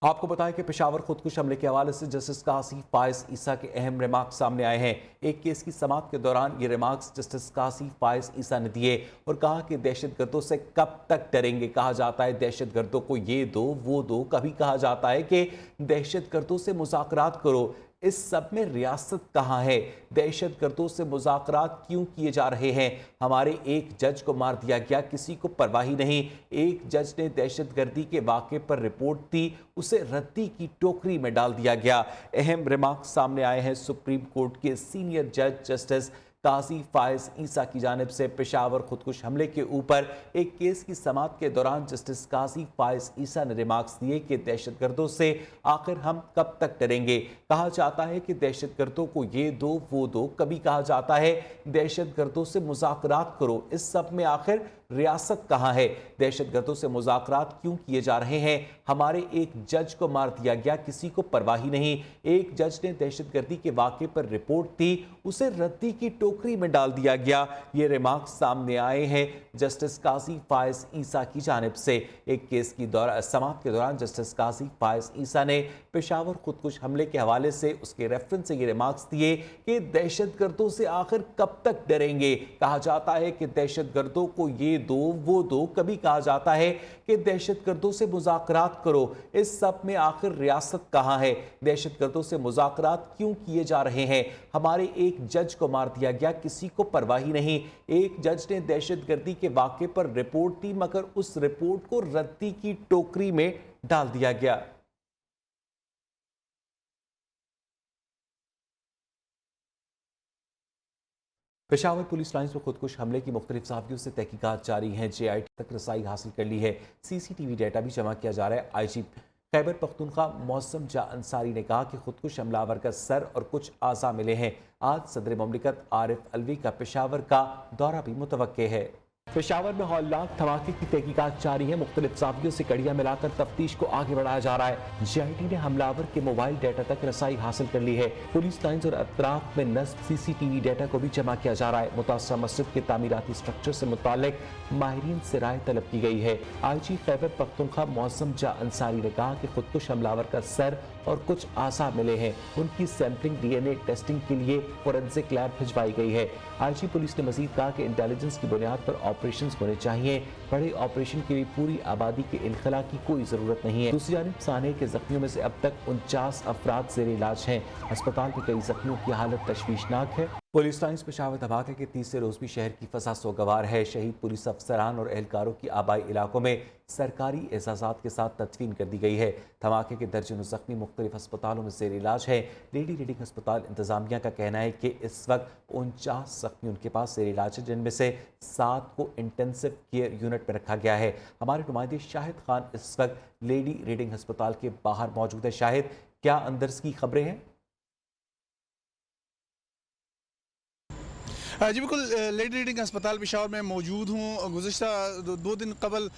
आपको बताएं कि पेशावर खुदकुश हमले के हवाले से जस्टिस कासी फायज ईसा के अहम रिमार्क्स सामने आए हैं। एक केस की समाअत के दौरान ये रिमार्क्स जस्टिस कासी फायज ईसा ने दिए और कहा कि दहशतगर्दों से कब तक डरेंगे। कहा जाता है दहशतगर्दों को ये दो वो दो, कभी कहा जाता है कि दहशतगर्दों से मुज़ाकरात करो। इस सब में रियासत कहाँ है? दहशतगर्दों से मुज़ाकरात क्यों किए जा रहे हैं? हमारे एक जज को मार दिया गया, किसी को परवाह ही नहीं। एक जज ने दहशतगर्दी के वाक़े पर रिपोर्ट दी, उसे रद्दी की टोकरी में डाल दिया गया। अहम रिमार्क सामने आए हैं सुप्रीम कोर्ट के सीनियर जज जस्टिस काजी फायज ईसा की जानिब से। पेशावर खुदकुश हमले के ऊपर एक केस की समाअत के दौरान जस्टिस काजी फायज ईसा ने रिमार्क्स दिए कि दहशतगर्दों से आखिर हम कब तक डरेंगे। कहा जाता है कि दहशतगर्दों को ये दो वो दो, कभी कहा जाता है दहशतगर्दों से मुज़ाकरात करो। इस सब में आखिर रियासत कहाँ है? दहशतगर्दों से मुज़ाकरात क्यों किए जा रहे हैं? हमारे एक जज को मार दिया गया, किसी को परवाह ही नहीं। एक जज ने दहशतगर्दी के वाक़े पर रिपोर्ट दी, उसे रद्दी की टोकरी में डाल दिया गया। ये रिमार्क सामने आए हैं जस्टिस काजी फायज ईसा की जानिब से। एक केस की समाअत के दौरान जस्टिस काजी फायज ईसा ने पेशावर खुदकुश हमले के हवाले से उसके रेफरेंस से ये रिमार्क्स दिए कि दहशतगर्दों से आखिर कब तक डरेंगे। कहा जाता है कि दहशतगर्दों को ये दो वो दो, कभी कहा जाता है कि दहशतगर्दों से मुज़ाकरात करो। इस सब में आखिर रियासत कहाँ है? दहशतगर्दों से मुज़ाकरात क्यों किए जा रहे हैं? हमारे एक जज को मार दिया गया, किसी को परवाह ही नहीं। एक जज ने दहशतगर्दी के वाक़े पर रिपोर्ट दी, मगर उस रिपोर्ट को रद्दी की टोकरी में डाल दिया गया। पेशावर पुलिस लाइन्स पर खुदकुश हमले की मुख्तलिफ साफियों से तहकीकात जारी हैं। JIT तक रसाई हासिल कर ली है। CCTV डेटा भी जमा किया जा रहा है। IG खैबर पख्तूनख्वा मौसम जा अंसारी ने कहा कि खुदकुश हमलावर का सर और कुछ आज़ा मिले हैं। आज सदर ममलिकत आरिफ अलवी का पेशावर का दौरा भी मुतवक्के है। पेशावर में हौलनाक धमाके की तहकीकात जारी है। मुख्तलिफ साफियों से कड़ियां मिलाकर तफ्तीश को आगे बढ़ाया जा रहा है। JIT ने हमलावर के मोबाइल डेटा तक रसाई हासिल कर ली है। पुलिस लाइन्स और अतराफ में नस्ब CCTV डेटा को भी जमा किया जा रहा है। मुतासरा मस्जिद के तामीराती स्ट्रक्चर से मुतालिक माहिरीन से राय तलब की गई है। IG खैबर पख्तूनख्वा मौसम जा अंसारी ने कहा कि खुदकुश हमलावर का सर और कुछ आसा मिले हैं। उनकी सैंपलिंग DNA टेस्टिंग के लिए फोरेंसिक लैब भिजवाई गई है। IG पुलिस ने मजीद कहा कि इंटेलिजेंस की बुनियाद पर ऑपरेशन होने चाहिए। बड़े ऑपरेशन के लिए पूरी आबादी के इनखला की कोई जरूरत नहीं है। दूसरी जानिब साने के जख्मियों में से अब तक 49 अफराद जेर इलाज हैं। अस्पताल के कई जख्मियों की हालत तशवीशनाक है। पुलिस लाइन्स पेशावर धमाके के तीसरे रोज भी शहर की फसा सोगवार है। शहीद पुलिस अफसरान और एहलकारों की आबाई इलाकों में सरकारी एजाजात के साथ तदफीन कर दी गई है। धमाके के दर्जनों जख्मी मुख्तलिफ अस्पतालों में जेर इलाज है। लेडी रीडिंग अस्पताल इंतजामिया का कहना है कि इस वक्त 49 जख्मी उनके पास जेर इलाज है, जिनमें से 7 को इंटेंसिव केयर यूनिट में रखा गया है। हमारे नुमाइंदे शाहिद खान इस वक्त लेडी रीडिंग अस्पताल के बाहर मौजूद है। शाहिद, क्या अंदर की खबरें हैं? जी बिल्कुल, लेडी रीडिंग अस्पताल पेशावर में मौजूद हूँ। गुज़िश्ता 2 दिन कबल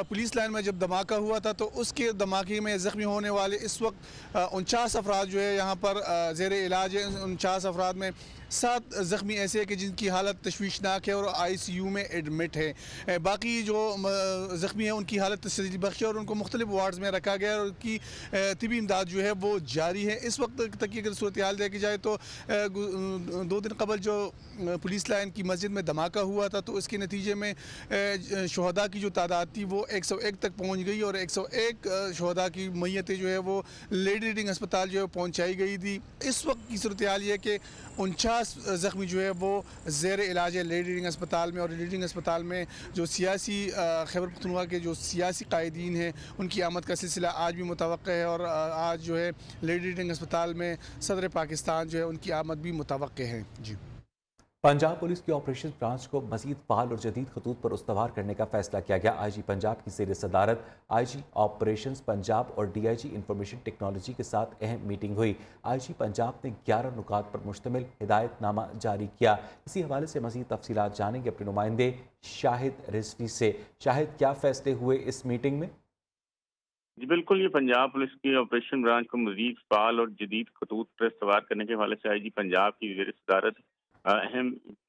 पुलिस लाइन में जब धमाका हुआ था तो उसके धमाके में ज़ख्मी होने वाले इस वक्त 49 अफराद जो है यहाँ पर ज़ेर इलाज है। 49 अफराद में 7 ज़ख्मी ऐसे हैं कि जिनकी हालत तशवीशनाक है और ICU में एडमिट है। बाकी जो ज़ख्मी हैं उनकी हालत तसल्ली बख्श है और उनको मुख्तलिफ वार्ड्स में रखा गया है और उनकी तिबी इमदाद जो है वो जारी है। इस वक्त तक की अगर सूरत हाल देखी जाए तो 2 दिन कबल जो पुलिस लाइन की मस्जिद में धमाका हुआ था तो इसके नतीजे में शहदा की जो तादाद थी वो 101 तक पहुंच गई और 101 शहदा की मैयतें जो है वो लेडी रीडिंग अस्पताल जो है पहुंचाई गई थी। इस वक्त की सूरत हाल ये कि 49 ज़ख्मी जो है वो ज़ेर इलाज है लेडी रीडिंग अस्पताल में। और रीडिंग अस्पताल में जो सियासी खैबर पख्तूनख्वा के जो सियासी कायदीन हैं उनकी आमद का सिलसिला आज भी मुतवक्का है और आज जो है लेडी रीडिंग अस्पताल में सदर पाकिस्तान जो है उनकी आमद भी मुतवक्का है। जी, पंजाब पुलिस की ऑपरेशन ब्रांच को मजीद फाल और जदीद खतूत पर उस्तवार करने का फैसला किया गया। IG पंजाब की जेर सदारत IG ऑपरेशंस पंजाब और DIG इंफॉर्मेशन टेक्नोलॉजी के साथ अहम मीटिंग हुई। IG पंजाब ने 11 नुकात पर मुश्तमिल हिदायतनामा जारी किया। इसी हवाले से मजीद तफसीलात जानेंगे अपने नुमाइंदे शाहिद रिजवी से। शाहिद, क्या फैसले हुए इस मीटिंग में? जी बिल्कुल, ये पंजाब पुलिस की ऑपरेशन ब्रांच को मजीद फाल और जदीद खतूत पर सवार करने के हवाले से IG पंजाब की ज़ेर सदारत अहम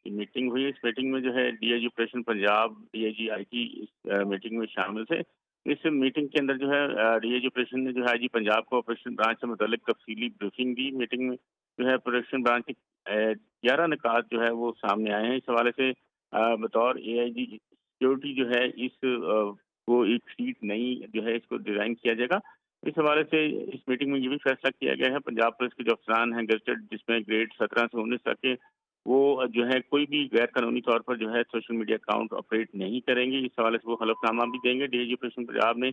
मीटिंग हुई। इस मीटिंग में जो है DIG operation Punjab, DIG IT इस मीटिंग में शामिल थे इस मीटिंग के अंदर जो है डीआईजी ऑपरेशन ने जो है आईजी पंजाब को ऑपरेशन ब्रांच से मुतालिक तफसीली ब्रीफिंग दी। मीटिंग में जो है ऑपरेशन ब्रांच के 11 निकात जो है वो सामने आए हैं। इस हवाले से बतौर एआईजी सिक्योरिटी जो है वो एक सीट नई जो है इसको डिजाइन किया जाएगा। इस हवाले से इस मीटिंग में ये भी फैसला किया गया है पंजाब पुलिस के जो अफसरान हैं गजटेड जिसमें ग्रेड 17 से 19 तक के वो जो है कोई भी गैर कानूनी तौर पर जो है सोशल मीडिया अकाउंट ऑपरेट नहीं करेंगे। इस हवाले से वो हलफनामा भी देंगे। डीआईजी ऑपरेशन पंजाब ने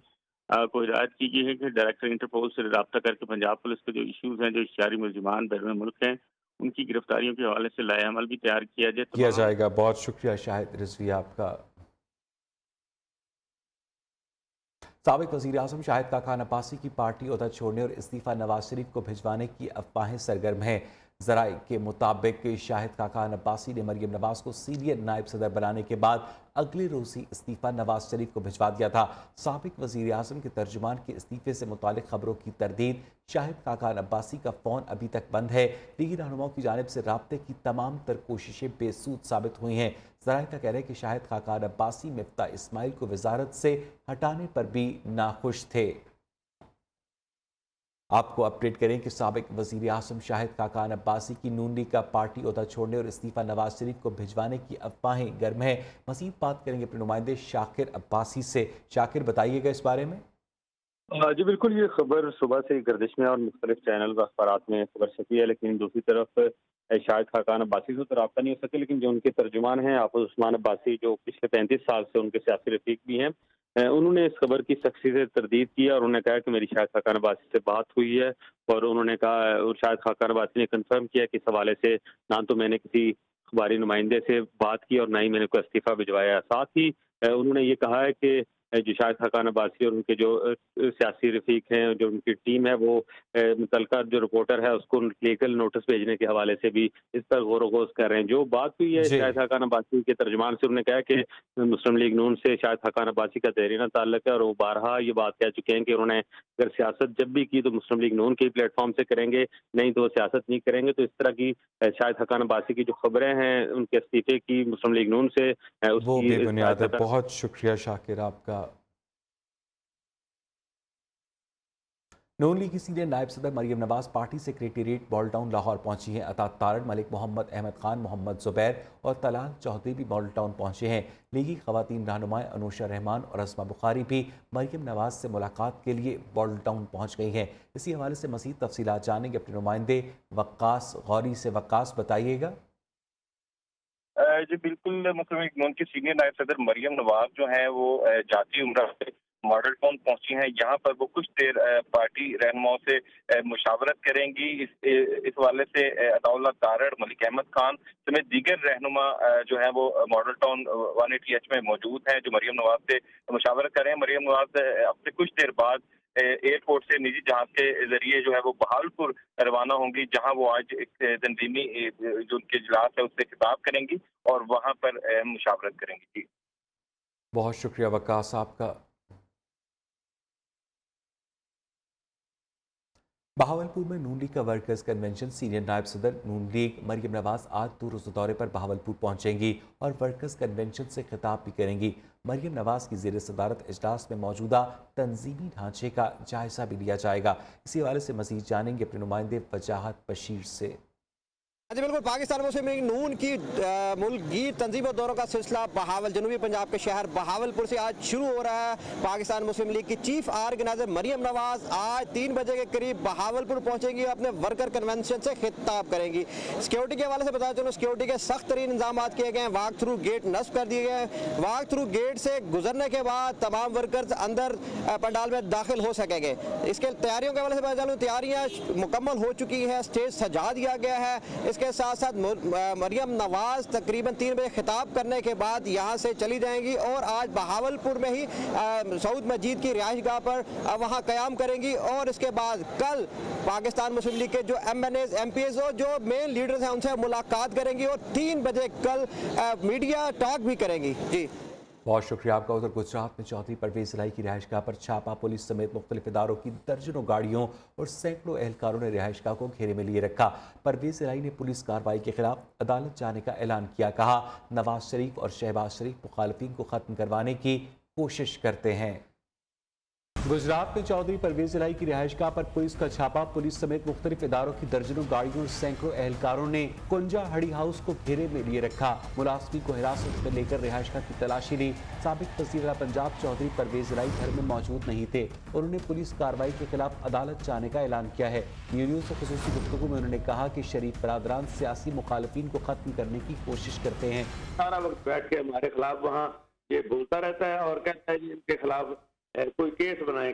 को हिदायत की गई है कि डायरेक्टर इंटरपोल से रब्ता करके पंजाब पुलिस के जो इशूज़ हैं, जो इश्तिहारी मुलजिमान बैरून मुल्क हैं, उनकी गिरफ्तारियों के हवाले से लाएअमल भी तैयार किया जाएगा। बहुत शुक्रिया शाहिद रिजवी आपका। साबिक वज़ीर आज़म शाहिद खाकान अब्बासी की पार्टी ओहदा छोड़ने और इस्तीफ़ा नवाज शरीफ को भिजवाने की अफवाहें सरगर्म हैं। ज़राए के मुताबिक शाहिद खाकान अब्बासी ने मरीम नवाज को सीनियर नायब सदर बनाने के बाद अगले रोज़ ही इस्तीफ़ा नवाज शरीफ को भिजवा दिया था। साबिक वज़ीर आज़म के तर्जुमान के इस्तीफ़े से मुतालिक खबरों की तरदीद शाहिद खाकान अब्बासी का फ़ोन अभी तक बंद है। लीगी रहनुमाओं की जानिब से राब्ते की तमाम तर कोशिशें बेसूद साबित हुई हैं। ज़राए का कहना है कि शाहिद खाकान अब्बासी मिफ्ता इस्माइल को वजारत से हटाने पर भी नाखुश थे। आपको अपडेट करें कि साबिक वज़ीर आज़म शाहिद खाकान अब्बासी की नून लीग का पार्टी ओहदा छोड़ने और इस्तीफ़ा नवाज शरीफ को भिजवाने की अफवाहें गर्म हैं। मज़ीद बात करेंगे अपने नुमाइंदे शाकिर अब्बासी से। शाकिर, बताइएगा इस बारे में। जी बिल्कुल, ये खबर सुबह से गर्दिश में और मुख्तलिफ चैनल व अखबारात में खबर छपी है, लेकिन दूसरी तरफ शाहिद खाकान अब्बासी से तो रब्ता नहीं हो सके, लेकिन जो उनके तर्जुमान हैं आफज उस्मान अब्बासी, जो पिछले 35 साल से उनके सियासी रफीक भी हैं, उन्होंने इस खबर की सख्ती से तरदीद की और उन्होंने कहा कि मेरी शाहिद खाकान अब्बासी से बात हुई है। और उन्होंने कहा, और शाहिद खाकान अब्बासी ने कंफर्म किया कि इस हवाले से ना तो मैंने किसी अखबारी नुमाइंदे से बात की और ना ही मैंने कोई इस्तीफ़ा भिजवाया। साथ ही उन्होंने ये कहा है कि जो शाहिद खाकान अब्बासी और उनके जो सियासी रफीक हैं, जो उनकी टीम है, वो मुतलका जो रिपोर्टर है उसको लीगल नोटिस भेजने के हवाले से भी इस पर गौर वगोज कर रहे हैं। जो बात हुई है शाहिद खाकान अब्बासी के तर्जुमान से, उन्होंने कहा कि मुस्लिम लीग नून से शाहिद खाकान अब्बासी का देरीना ताल्लुक है और वो बारहा ये बात कह चुके हैं कि उन्होंने अगर सियासत जब भी की तो मुस्लिम लीग नून के प्लेटफॉर्म से करेंगे, नहीं तो सियासत नहीं करेंगे। तो इस तरह की शाहिद खाकान अब्बासी की जो खबरें हैं उनके इस्तीफे की मुस्लिम लीग नून से, वो बेबुनियाद है। बहुत शुक्रिया शाकिर आपका। नून लीग की सीनियर नायब सदर Maryam Nawaz party secretariat model town Lahore पहुंची हैं। अता तारड़, मलिक मोहम्मद, अहमद खान, मोहम्मद जुबैर और तलाल चौधरी भी मॉडल टाउन पहुंचे हैं। लीगी खवातीन रहनुमा अनुशा रहमान और अस्मा बुखारी भी मरीम नवाज से मुलाकात के लिए मॉडल टाउन पहुंच गई हैं। इसी हवाले से मज़ीद तफसीलात जानेंगे अपने नुमाइंदे वक्कास गौरी से। वक्कास, बताइएगा। जी बिल्कुल, मुस्लिम लीग नून की सीनियर नायब सदर मरियम नवाज जो है वो जाती उम्रा से मॉडल टाउन पहुंची हैं। यहाँ पर वो कुछ देर पार्टी रहनुमाओं से मुशावरत करेंगी। इस हवाले से अताउल्लाह तारड़, मलिक अहमद खान समेत दीगर रहनुमा जो है वो मॉडल टाउन 180H में मौजूद हैं, जो मरियम नवाज से मुशावरत कर रहे हैं। मरियम नवाज अब से कुछ देर बाद एयरपोर्ट से निजी जहाज के जरिए जो है वो बहावलपुर रवाना होंगी, जहां वो आज एक तंजीमी जो उनके इजलास है उससे खिताब करेंगी और वहां पर मुशावरत करेंगी। जी, बहुत शुक्रिया वक्कास आपका। बहावलपुर में नून लीग का वर्कर्स कन्वेंशन, सीनियर नायब सदर नून लीग मरीम नवाज आज 2 रोज़ा दौरे पर बहावलपुर पहुंचेंगी और वर्कर्स कन्वेंशन से खिताब भी करेंगी। मरीम नवाज की ज़ेर सदारत इजलास में मौजूदा तंजीमी ढांचे का जायजा भी लिया जाएगा। इसी हवाले से मज़ीद जानेंगे अपने नुमाइंदे वजाहत बशीर से। जी बिल्कुल, पाकिस्तान मुस्लिम लीग नून की मुल्की तंजीम और दौरों का सिलसिला जनूबी पंजाब के शहर बहावलपुर से आज शुरू हो रहा है। पाकिस्तान मुस्लिम लीग की चीफ ऑर्गेनाइजर मरियम नवाज आज 3 बजे के करीब बहावलपुर पहुंचेंगी और अपने वर्कर कन्वेंशन से खिताब करेंगी। सिक्योरिटी के हवाले से बता चलो, सिक्योरिटी के सख्त तरीन इंतजाम किए गए हैं। वाक थ्रू गेट नस्ब कर दिए गए हैं। वाक थ्रू गेट से गुजरने के बाद तमाम वर्कर्स अंदर पंडाल में दाखिल हो सकेंगे। इसके तैयारियों के हवाले से बता चलूँ, तैयारियाँ मुकम्मल हो चुकी हैं। स्टेज सजा दिया गया है। के साथ साथ मरियम नवाज तकरीबन 3 बजे खिताब करने के बाद यहाँ से चली जाएंगी और आज बहावलपुर में ही सऊद मस्जिद की रिहाइश गाह पर वहाँ क़याम करेंगी। और इसके बाद कल पाकिस्तान मुस्लिम लीग के जो MNAs MPs और जो मेन लीडर्स हैं उनसे मुलाकात करेंगी और 3 बजे कल मीडिया टॉक भी करेंगी। जी, बहुत शुक्रिया आपका। उधर गुजरात में चौधरी परवेज इलाही की रिहाइशगाह पर छापा, पुलिस समेत मुख्तलिफ इदारों की दर्जनों गाड़ियों और सैकड़ों एहलकारों ने रिहाइशगाह को घेरे में लिए रखा। परवेज इलाही ने पुलिस कार्रवाई के खिलाफ अदालत जाने का ऐलान किया। कहा, नवाज शरीफ और शहबाज शरीफ मुखालफिन को खत्म करवाने की कोशिश करते हैं। गुजरात में चौधरी परवेज इलाही की रिहायशगाह पर पुलिस का छापा। पुलिस समेत मुख्तलिफ इदारों की दर्जनों गाड़ियों और सैकड़ों एहलकारों ने कुंजा हड़ी हाउस को घेरे में लिए रखा। मुलाजमी को हिरासत में लेकर रिहायशगाह की तलाशी ली। साबिक वज़ीर पंजाब चौधरी परवेज इलाही घर में मौजूद नहीं थे। उन्होंने पुलिस कार्रवाई के खिलाफ अदालत जाने का ऐलान किया है। न्यूज़ से खुसूसी गुफ्तगू में उन्होंने कहा कि शरीफ बरादरान सियासी मुखालफिन को खत्म करने की कोशिश करते हैं। सारा वक्त बैठ के हमारे खिलाफ वहाँ ये बोलता रहता है और कहता है जी इनके खिलाफ कोई केस बनाए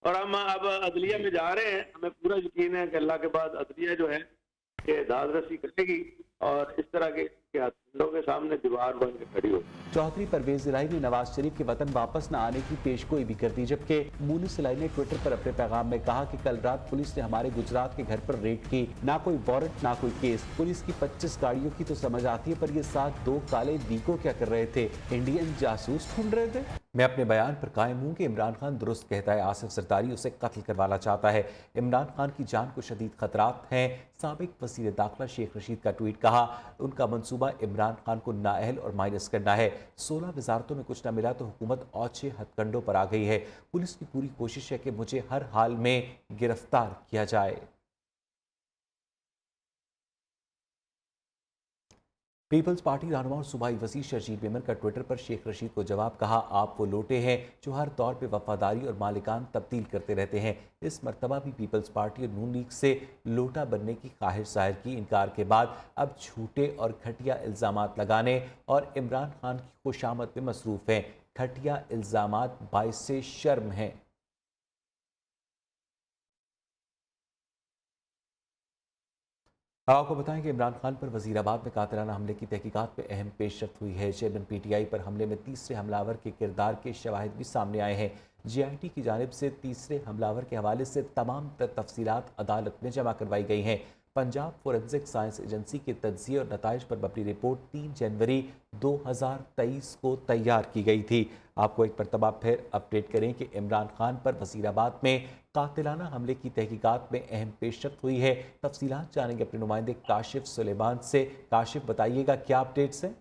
और हम अब अदलिया में जा रहे हैं। हमें पूरा यकीन है कि अल्लाह के बाद अदलिया जो है ये दादरसी करेगी और इस तरह के लोगों के सामने दीवार बन के खड़ी हो। चौधरी परवेज इलाही ने नवाज शरीफ के वतन वापस न आने की पेशगोई भी कर दी, जबकि मुनिस इलाही ने ट्विटर पर अपने पैगाम में कहा कि कल रात पुलिस ने हमारे गुजरात के घर पर रेड की। ना कोई वारंट ना कोई केस। पुलिस की 25 गाड़ियों की तो समझ आती है, पर ये साथ 2 काले वीको क्या कर रहे थे? इंडियन जासूस ढूंढ रहे थे। मैं अपने बयान पर कायम हूँ कि इमरान खान दुरुस्त कहता है। आसिफ जरदारी उसे कत्ल करवाना चाहता है। इमरान खान की जान को शदीद खतरात हैं। साबिक वज़ीर दाखिला शेख रशीद का ट्वीट। कहा उनका मंसूबा इमरान खान को नाअहल और माइनस करना है। 16 वजारतों में कुछ न मिला तो हुकूमत औचे हथकंडों पर आ गई है। पुलिस की पूरी कोशिश है कि मुझे हर हाल में गिरफ्तार किया जाए। पीपल्स पार्टी रहनुमा और सूबाई वज़ीर शर्जील मेमन का ट्विटर पर शेख रशीद को जवाब। कहा आप वो लोटे हैं जो हर दौर पे वफादारी और मालिकान तब्दील करते रहते हैं। इस मरतबा भी पीपल्स पार्टी और नून लीग से लोटा बनने की ख्वाहिश जाहिर की। इनकार के बाद अब झूठे और घटिया इल्ज़ामात लगाने और इमरान खान की खुशामद में मसरूफ़ हैं। घटिया इल्ज़ामात बाइसे शर्म हैं। आपको बताएं कि इमरान खान पर वज़ीराबाद में कातिलाना हमले की तहकीकात में अहम पेशरफ्त हुई है। चेयरमैन PTI पर हमले में तीसरे हमलावर के किरदार के शवाहिद भी सामने आए हैं। GIT की जानिब से तीसरे हमलावर के हवाले से तमाम तफसीलात अदालत में जमा करवाई गई हैं। पंजाब फोरेंसिक साइंस एजेंसी के तज्ज़िये और नताइज पर मबनी रिपोर्ट 3 जनवरी 2023 को तैयार की गई थी। आपको एक मरतबा फिर अपडेट करें कि इमरान खान पर वज़ीराबाद में कातिलाना हमले की तहकीकात में अहम पेशरफ्त हुई है। तफसीलात जानेंगे अपने नुमाइंदे काशिफ सुलेमान से। काशिफ, बताइएगा क्या अपडेट्स हैं?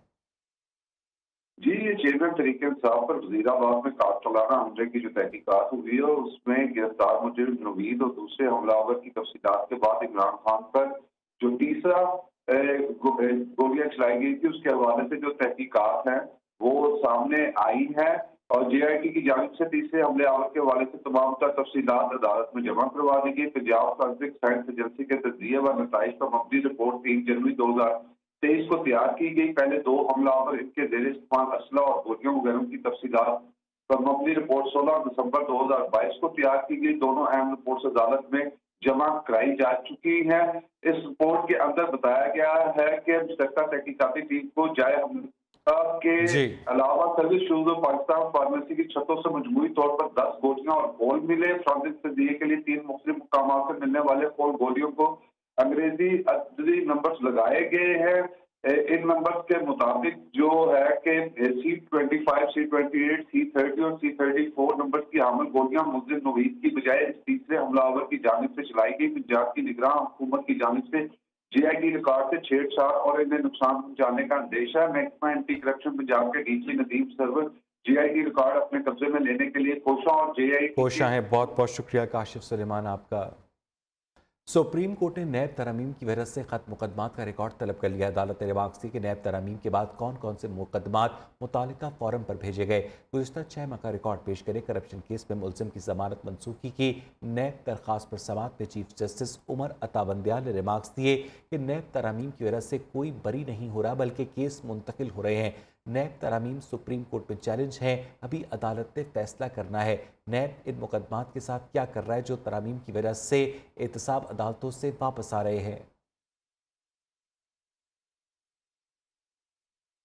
जी, ये चेयरमैन तरीके इंसाफ पर वजीराबाद में कातिलाना हमले की जो तहकीकात हुई है उसमें गिरफ्तार मुजरिम नवीद और दूसरे हमलावर की तफसीलात के बाद इमरान खान पर जो तीसरा गोलियां चलाई गई थी उसके हवाले से जो तहकीकात हैं वो सामने आई है और JIT की जानिब से तीसरे हमलावर के हवाले से तमाम तफसीलात अदालत में जमा करवा दी गई। पंजाब फोरेंसिक साइंस एजेंसी के तज्ज़िये व नताइज पर मबनी रिपोर्ट 3 जनवरी 2023 को तैयार की गई। पहले 2 हमलावर, इनके ज़ेरे इस्तेमाल असला और गोलियों वगैरह की तफसीलात पर मबनी रिपोर्ट 16 दिसंबर 2022 को तैयार की गई। दोनों अहम रिपोर्ट अदालत में जमा कराई जा चुकी है। इस रिपोर्ट के अंदर बताया गया है कि मुश्तरका तहकीकाती टीम को जाए के अलावा सर्विस शूज और पाकिस्तान फार्मेसी की छतों से मजमूई तौर पर 10 गोलियां और गोल मिले। फॉरेंसिक तज्ज़िये के लिए 3 मुख्तलिफ मुकामात से मिलने वाले गोल गोलियों को अंग्रेजी अददी नंबर्स लगाए गए हैं। इन नंबर्स के मुताबिक जो है कि C25, C28, C30 और C34 नंबर्स की हामिल गोलियां मुजरिम नवीद की बजाय इस तीसरे हमलावर की जानिब से चलाई गई। पंजाब की निगरान हुकूमत की जानिब से JIT रिकॉर्ड से छेड़छाड़ और इन्हें नुकसान पहुंचाने का अंदेशा है। महकमा एंटी करप्शन पंजाब के DG Nadeem Sarwar JIT record अपने कब्जे में लेने के लिए कोशा और JIT कोशा है। बहुत बहुत शुक्रिया काशिफ सुलेमान आपका। सुप्रीम कोर्ट ने नैब तरमीम की वजह से खत्म मुकदमात का रिकॉर्ड तलब कर लिया। अदालत ने रिमार्क दी कि नैब तरमीम के बाद कौन कौन से मुकदमात मुतालिका फॉरम पर भेजे गए। गुज़िश्ता 6 माह का रिकॉर्ड पेश करें। करप्शन केस में मुलजिम की जमानत मनसूखी की नैब दरख्वास्त पर समाअत में चीफ जस्टिस उमर अताबंदियाल ने रिमार्क्स दिए कि नैब तरमीम की वजह से कोई बरी नहीं हो रहा बल्कि केस मुंतकिल हो रहे हैं। नैब तरामीम सुप्रीम कोर्ट में चैलेंज है, अभी अदालत ने फैसला करना है। नैब इन मुकदमात के साथ क्या कर रहा है जो तरामीम की वजह से एहतसाब अदालतों से वापस आ रहे हैं।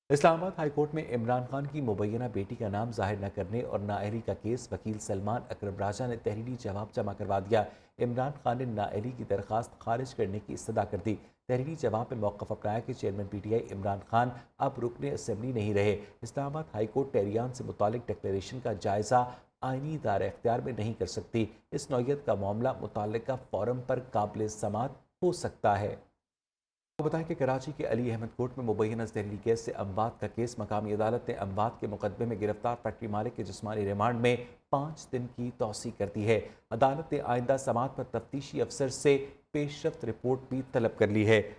इस्लामाबाद हाई कोर्ट में इमरान खान की मुबैना बेटी का नाम जाहिर न करने और नाअहली का केस वकील सलमान अकरम राजा ने तहरीरी जवाब जमा करवा दिया। इमरान खान ने नाअहली की दरख्वास्त खारिज करने की इस्तदा कर दी। तहरीरी जवाब में मौक़िफ़ अपनाया कि चेयरमैन PTI इमरान खान अब रुकने असेंबली नहीं रहे। इस्लामाबाद हाई कोर्ट टेहरियान से मुतालिक डिक्लेरेशन का जायज़ा आईनी दायरा इख्तियार में नहीं कर सकती। इस नौइयत का मामला मुताल्लिका फोरम पर काबिल समाअत हो सकता है। आपको बताएं कि कराची के अली अहमद कोर्ट में मुबैना जहरीली गैस से अमवात का केस मकामी अदालत ने अमवात के मुकदमे में गिरफ्तार फैक्ट्री मालिक के जिस्मानी रिमांड में 5 दिन की तौसी कर दी है। अदालत ने आइंदा समाअत पर तफ्तीशी अफसर से पेशरफ्त रिपोर्ट भी तलब कर ली है।